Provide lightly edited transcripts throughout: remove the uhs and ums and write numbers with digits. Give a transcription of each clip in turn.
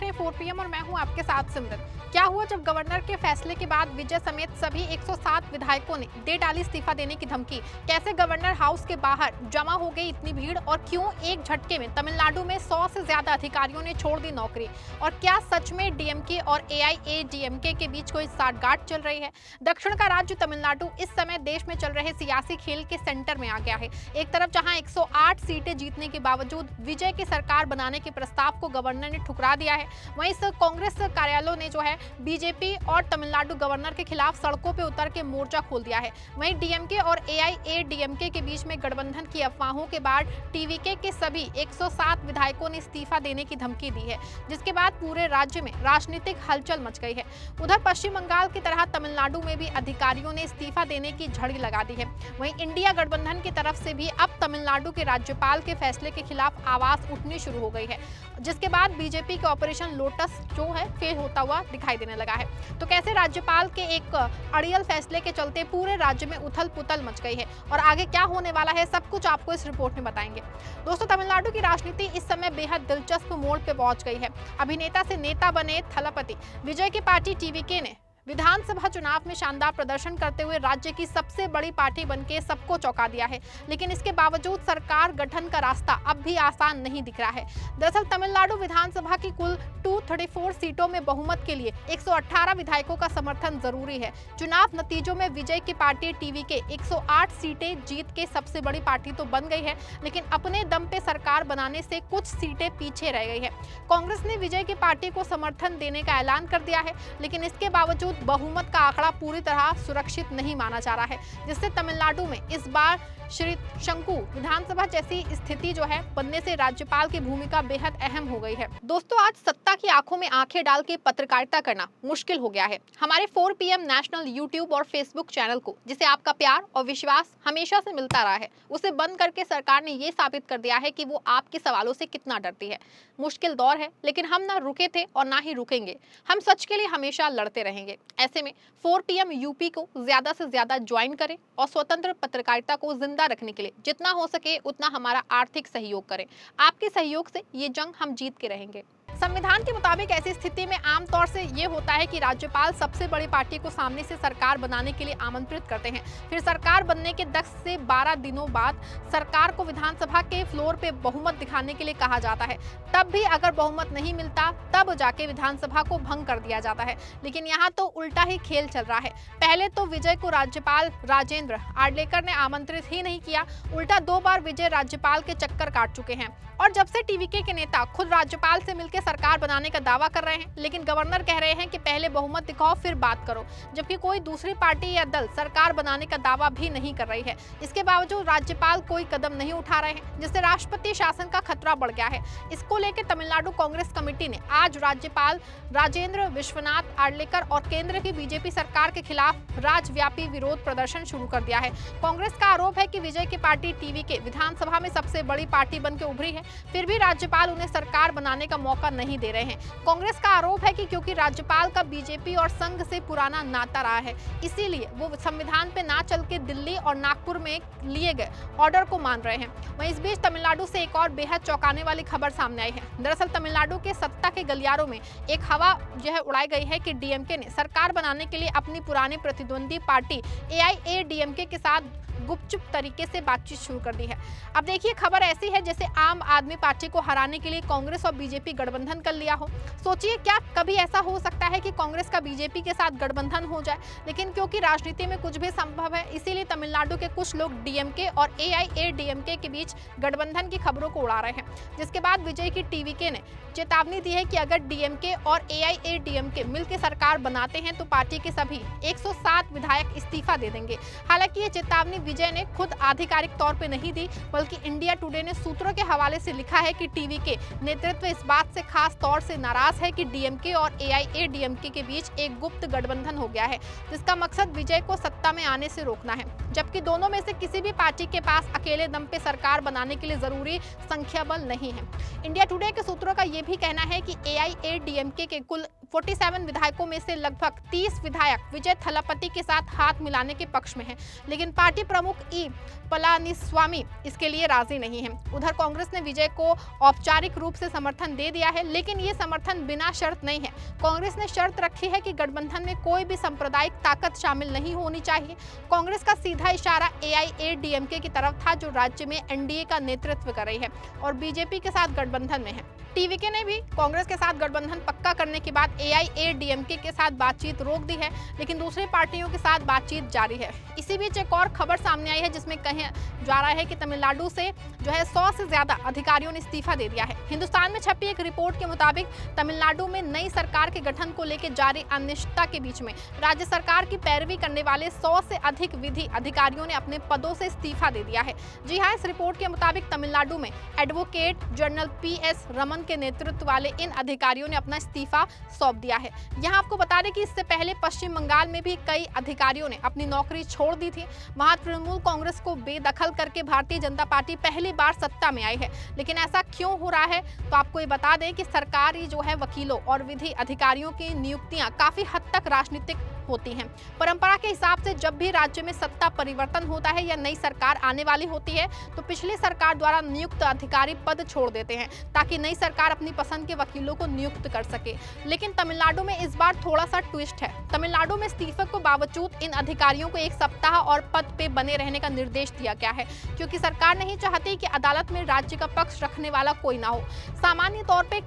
रहे हैं 4 पीएम और मैं हूं आपके साथ सिमरन। क्या हुआ जब गवर्नर के फैसले के बाद विजय समेत सभी 107 विधायकों ने दे डाली इस्तीफा देने की धमकी। कैसे गवर्नर हाउस के बाहर जमा हो गई इतनी भीड़ और क्यों एक झटके में तमिलनाडु में 100 से ज्यादा अधिकारियों ने छोड़ दी नौकरी। और क्या सच में डीएमके और एआईएडीएमके के बीच कोई साठगांठ चल रही है। दक्षिण का राज्य तमिलनाडु इस समय देश में चल रहे सियासी खेल के सेंटर में आ गया है। एक तरफ जहां 108 सीटें जीतने के बावजूद विजय की सरकार बनाने के प्रस्ताव को गवर्नर ने ठुकरा दिया है, वहीं कांग्रेस कार्यालयों ने जो है बीजेपी और तमिलनाडु गवर्नर के खिलाफ सड़कों पे उतर के मोर्चा खोल दिया है। वहीं डीएमके और एआईएडीएमके के बीच में गठबंधन की अफवाहों के बाद टीवीके के सभी 107 विधायकों ने इस्तीफा देने की धमकी दी है, जिसके बाद पूरे राज्य में राजनीतिक हलचल मच गई है। उधर पश्चिम बंगाल की तरह तमिलनाडु में भी अधिकारियों ने इस्तीफा देने की झड़ी लगा दी है। वहीं इंडिया गठबंधन की तरफ से भी अब तमिलनाडु के राज्यपाल के फैसले के खिलाफ आवाज उठनी शुरू हो गई है, जिसके बाद बीजेपी के ऑपरेशन लोटस जो है फेल होता हुआ दिखाई देने लगा है। तो कैसे राज्यपाल के एक अड़ियल फैसले के चलते पूरे राज्य में उथल पुथल मच गई है और आगे क्या होने वाला है, सब कुछ आपको इस रिपोर्ट में बताएंगे। दोस्तों, तमिलनाडु की राजनीति इस समय बेहद दिलचस्प मोड़ पे पहुंच गई है। अभिनेता से नेता बने थलपति विजय की पार्टी टीवीके ने विधानसभा चुनाव में शानदार प्रदर्शन करते हुए राज्य की सबसे बड़ी पार्टी बनके सबको चौंका दिया है, लेकिन इसके बावजूद सरकार गठन का रास्ता अब भी आसान नहीं दिख रहा है। दरअसल तमिलनाडु विधानसभा की कुल 234 सीटों में बहुमत के लिए 118 विधायकों का समर्थन जरूरी है। चुनाव नतीजों में विजय की पार्टी टीवीके 108 सीटें जीत के सबसे बड़ी पार्टी तो बन गई है, लेकिन अपने दम पे सरकार बनाने से कुछ सीटें पीछे रह गई है। कांग्रेस ने विजय की पार्टी को समर्थन देने का ऐलान कर दिया है, लेकिन इसके बावजूद बहुमत का आंकड़ा पूरी तरह सुरक्षित नहीं माना जा रहा है, जिससे तमिलनाडु में इस बार श्री शंकु विधानसभा जैसी स्थिति जो है बनने से राज्यपाल की भूमिका बेहद अहम हो गई है। दोस्तों, आज सत्ता की आंखों में आंखें डाल के पत्रकारिता करना मुश्किल हो गया है। हमारे 4 पीएम नेशनल यूट्यूब और फेसबुक चैनल को, जिसे आपका प्यार और विश्वास हमेशा से मिलता रहा है, उसे बंद करके सरकार ने ये साबित कर दिया है कि वो आपके सवालों से कितना डरती है। मुश्किल दौर है, लेकिन हम ना रुके थे और ना ही रुकेंगे। हम सच के लिए हमेशा लड़ते रहेंगे। ऐसे में 4 पीएम यूपी को ज्यादा से ज्यादा ज्वाइन करें और स्वतंत्र पत्रकारिता को जिंदा रखने के लिए जितना हो सके उतना हमारा आर्थिक सहयोग करें। आपके सहयोग से ये जंग हम जीत के रहेंगे। संविधान के मुताबिक ऐसी स्थिति में आमतौर से ये होता है कि राज्यपाल सबसे बड़ी पार्टी को सामने से सरकार बनाने के लिए आमंत्रित करते हैं। फिर सरकार बनने के 10 से 12 दिनों बाद सरकार को विधानसभा के फ्लोर पे बहुमत दिखाने के लिए कहा जाता है। तब भी अगर बहुमत नहीं मिलता तब जाके विधानसभा को भंग कर दिया जाता है। लेकिन यहाँ तो उल्टा ही खेल चल रहा है। पहले तो विजय को राज्यपाल राजेंद्र आर्लेकर ने आमंत्रित ही नहीं किया, उल्टा 2 बार विजय राज्यपाल के चक्कर काट चुके हैं। और जब से टीवीके के नेता खुद राज्यपाल से मिलकर सरकार बनाने का दावा कर रहे हैं, लेकिन गवर्नर कह रहे हैं कि पहले बहुमत दिखाओ फिर बात करो, जबकि कोई दूसरी पार्टी या दल सरकार बनाने का दावा भी नहीं कर रही है। इसके बावजूद राज्यपाल कोई कदम नहीं उठा रहे हैं, जिससे राष्ट्रपति शासन का खतरा बढ़ गया है। इसको लेकर तमिलनाडु कांग्रेस कमेटी ने आज राज्यपाल राजेंद्र विश्वनाथ आर्लेकर और केंद्र की बीजेपी सरकार के खिलाफ राज्यव्यापी विरोध प्रदर्शन शुरू कर दिया है। कांग्रेस का आरोप है कि विजय की पार्टी टीवीके विधानसभा में सबसे बड़ी पार्टी बनकर उभरी है, फिर भी राज्यपाल उन्हें सरकार बनाने का मौका नहीं दे रहे हैं। कांग्रेस का आरोप है कि क्योंकि राज्यपाल का बीजेपी और संघ से पुराना नाता रहा है, इसीलिए वो संविधान पे ना चल के दिल्ली और नागपुर में लिए गए ऑर्डर को मान रहे हैं। वहीं इस बीच तमिलनाडु से एक और बेहद चौंकाने वाली खबर सामने आई है। दरअसल तमिलनाडु के सत्ता के गलियारों में एक हवा जो है उड़ाई गई है कि डीएमके ने सरकार बनाने के लिए अपनी पुरानी प्रतिद्वंदी पार्टी एआईएडीएमके के साथ गुपचुप तरीके से बातचीत शुरू कर दी है। अब देखिए, खबर ऐसी है जैसे आम आदमी पार्टी को हराने के लिए कांग्रेस और बीजेपी गठबंधन कर लिया हो। सोचिए, क्या कभी ऐसा हो सकता है कि कांग्रेस का बीजेपी के साथ गठबंधन हो जाए? लेकिन क्योंकि राजनीति में कुछ भी संभव है, इसीलिए तमिलनाडु के कुछ लोग डीएमके और एआईएडीएमके के बीच गठबंधन की खबरों को उड़ा रहे हैं, जिसके बाद विजय की टीवीके ने चेतावनी दी है कि अगर डीएमके और एआईएडीएमके मिलकर सरकार बनाते हैं तो पार्टी के सभी 107 विधायक इस्तीफा दे देंगे। हालांकि ये चेतावनी विजय ने खुद आधिकारिक तौर पे नहीं दी, बल्कि इंडिया टुडे ने सूत्रों के हवाले से लिखा है कि टीवीके नेतृत्व इस बात से खास तौर से नाराज है कि डीएमके और एआईएडीएमके के बीच एक गुप्त गठबंधन हो गया है, जिसका मकसद विजय को सत्ता में आने से रोकना है, जबकि दोनों में से किसी भी पार्टी के पास अकेले दम पे सरकार बनाने के लिए जरूरी संख्या बल नहीं है। इंडिया टुडे के सूत्रों का ये भी कहना है कि एआईएडीएमके के कुल 47 विधायकों में से लगभग 30 विधायक विजय थलापति के साथ हाथ मिलाने के पक्ष में हैं, लेकिन पार्टी प्रमुख ई पलानीस्वामी इसके लिए राजी नहीं है। उधर कांग्रेस ने विजय को औपचारिक रूप से समर्थन दे दिया है, लेकिन ये समर्थन बिना शर्त नहीं है। कांग्रेस ने शर्त रखी है कि गठबंधन में कोई भी सांप्रदायिक ताकत शामिल नहीं होनी चाहिए। कांग्रेस का सीधा इशारा AIADMK की तरफ था, जो राज्य में NDA का नेतृत्व कर रही है और बीजेपी के साथ गठबंधन में है। TVK ने भी कांग्रेस के साथ गठबंधन पक्का करने के बाद AIADMK के साथ बातचीत रोक दी है, लेकिन दूसरी पार्टियों के साथ बातचीत जारी है। इसी बीच एक और खबर सामने आई है, जिसमें कहा जा रहा है कि तमिलनाडु से 100 से ज्यादा अधिकारियों ने इस्तीफा दे दिया है। हिंदुस्तान में छपी एक रिपोर्ट के मुताबिक तमिलनाडु में नई सरकार के गठन को लेकर जारी अनिश्चितता के बीच में राज्य सरकार की पैरवी करने वाले 100 से अधिक विधि अधिकारियों ने अपने पदों से इस्तीफा दे दिया है। जी हाँ, इस रिपोर्ट के मुताबिक तमिलनाडु में एडवोकेट जनरल PS रमन के नेतृत्व वाले इन अधिकारियों ने अपना इस्तीफा सौंप दिया है। यहाँ आपको बता दें कि इससे पहले पश्चिम बंगाल में भी कई अधिकारियों ने अपनी नौकरी छोड़ दी थी। वहां तृणमूल कांग्रेस को बेदखल करके भारतीय जनता पार्टी पहली बार सत्ता में आई है। लेकिन ऐसा क्यों हो रहा है, तो आपको ये बता दें कि सरकारी वकीलों और विधि अधिकारियों की नियुक्तियां काफी हद तक राजनीतिक होती हैं। परंपरा के हिसाब से जब भी राज्य में सत्ता परिवर्तन होता है या नई सरकार आने वाली होती है, तो पिछली सरकार द्वारा नियुक्त अधिकारी पद छोड़ देते हैं ताकि नई सरकार अपनी पसंद के वकीलों को नियुक्त कर सके। लेकिन तमिलनाडु में इस बार थोड़ा सा ट्विस्ट है। तमिलनाडु में इस्तीफे के बावजूद इन अधिकारियों को 1 सप्ताह और पद पे बने रहने का निर्देश दिया गया है, क्योंकि सरकार नहीं चाहती कि अदालत में राज्य का पक्ष रखने वाला कोई ना हो। सामान्य तौर पे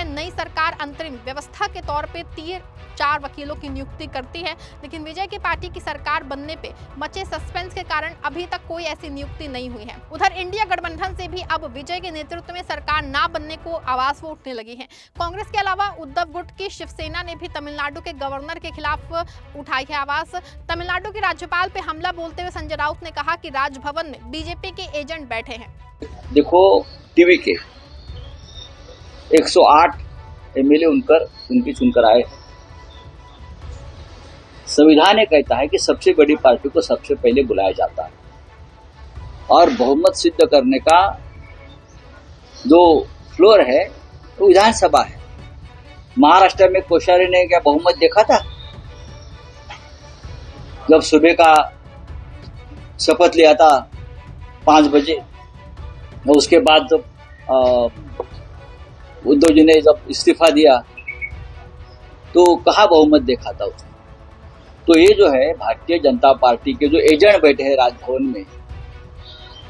नई सरकार अंतरिम व्यवस्था के तौर पे 4 वकीलों की नियुक्ति करती है, लेकिन विजय की पार्टी की सरकार बनने पे मचे सस्पेंस के कारण अभी तक कोई ऐसी नियुक्ति नहीं हुई है। उधर इंडिया गठबंधन से भी अब विजय के नेतृत्व में सरकार ना बनने को आवाज उठने लगी है। कांग्रेस के अलावा उद्धव गुट की शिवसेना ने भी तमिलनाडु के गवर्नर के खिलाफ उठाई है आवाज। तमिलनाडु के राज्यपाल पे हमला बोलते हुए संजय राउत ने कहा कि राजभवन में बीजेपी के एजेंट बैठे हैं। देखो, TVK 108 MLA उनकी चुनकर आए। संविधान ये कहता है कि सबसे बड़ी पार्टी को सबसे पहले बुलाया जाता है और बहुमत सिद्ध करने का जो फ्लोर है वो विधानसभा है। महाराष्ट्र में कोश्यारी ने क्या बहुमत देखा था? जब सुबह का शपथ लिया था 5 बजे, और उसके बाद जब उद्धव जी ने जब इस्तीफा दिया तो कहाँ बहुमत देखा था उसने? तो ये जो है भारतीय जनता पार्टी के जो एजेंट बैठे हैं राजभवन में,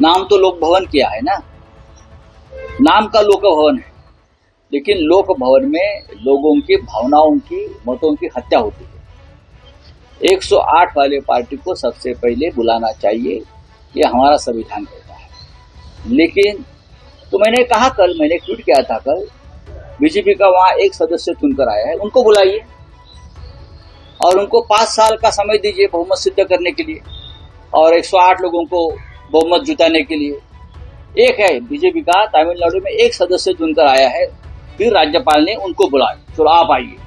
नाम तो लोक भवन किया है ना, नाम का लोक भवन है, लेकिन लोक भवन में लोगों की भावनाओं की, मतों की हत्या होती है। 108 वाले पार्टी को सबसे पहले बुलाना चाहिए, ये हमारा संविधान कहता है। लेकिन तो मैंने कहा, कल मैंने ट्वीट किया था, कल बीजेपी का वहां एक सदस्य चुनकर आया है, उनको बुलाइए और उनको 5 साल का समय दीजिए बहुमत सिद्ध करने के लिए और 108 लोगों को बहुमत जुटाने के लिए। एक है बीजेपी का तमिलनाडु में एक सदस्य चुनकर आया है, फिर राज्यपाल ने उनको बुलाया, चलो आप आइए,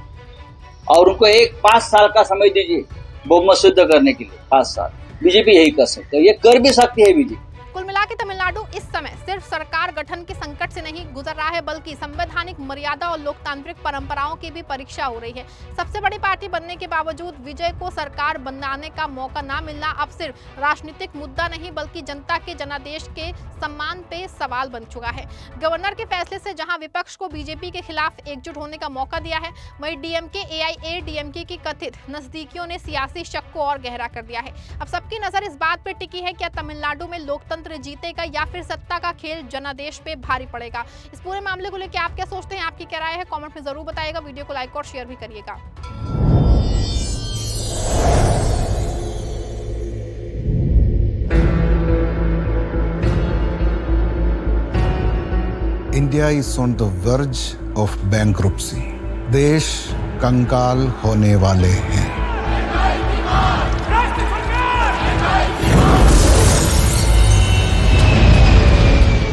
और उनको 5 साल का समय दीजिए बहुमत सिद्ध करने के लिए। 5 साल बीजेपी यही कर सकते है, ये कर भी सकती है बीजेपी। कुल मिलाकर तमिलनाडु इस समय सिर्फ सरकार गठन के संकट से नहीं गुजर रहा है, बल्कि संवैधानिक मर्यादा और लोकतांत्रिक परंपराओं की भी परीक्षा हो रही है। सबसे बड़ी पार्टी बनने के बावजूद विजय को सरकार बनाने का मौका ना मिलना अब सिर्फ राजनीतिक मुद्दा नहीं, बल्कि जनता के जनादेश के सम्मान पे सवाल बन चुका है। गवर्नर के फैसले से जहां विपक्ष को बीजेपी के खिलाफ एकजुट होने का मौका दिया है, वहीं DMK AIADMK की कथित नजदीकियों ने सियासी शक को और गहरा कर दिया है। अब सबकी नजर इस बात पे टिकी है, क्या तमिलनाडु में लोकतंत्र जीतेगा या फिर सत्ता का खेल जनादेश पे भारी पड़ेगा। इस पूरे मामले को लेकर आप क्या सोचते हैं, आपकी क्या राय है, कमेंट में जरूर बताइएगा। वीडियो को लाइक और शेयर भी करिएगा। India is on the verge of bankruptcy. देश कंगाल होने वाले हैं।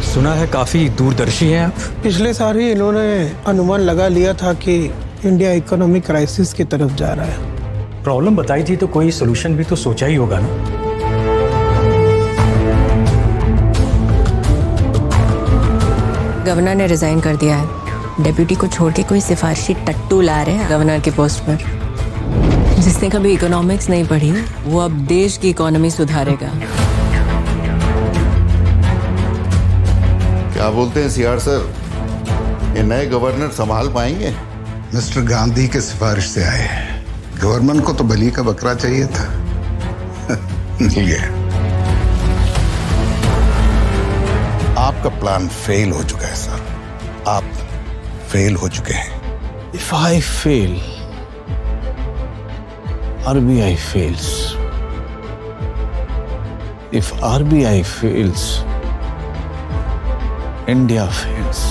सुना है काफी दूरदर्शी हैं आप। पिछले साल ही इन्होंने अनुमान लगा लिया था कि इंडिया इकोनॉमिक क्राइसिस की तरफ जा रहा है। प्रॉब्लम बताई थी तो कोई सोल्यूशन भी तो सोचा ही होगा ना। गवर्नर ने रिजाइन कर दिया है। डेप्यूटी को छोड़ के कोई सिफारिशी टट्टू ला रहे हैं गवर्नर के पोस्ट पर। जिसने कभी इकोनॉमिक्स नहीं पढ़ी वो अब देश की इकोनॉमी सुधारेगा। क्या बोलते हैं सीआर सर, ये नए गवर्नर संभाल पाएंगे? मिस्टर गांधी के सिफारिश से आए हैं। गवर्नमेंट को तो बलि का बकरा चाहिए था, मिल गया। आपका प्लान फेल हो चुका है सर, आप फेल हो चुके हैं। If I fail, RBI fails. If RBI fails, India fails.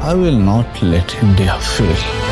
I will not let India fail.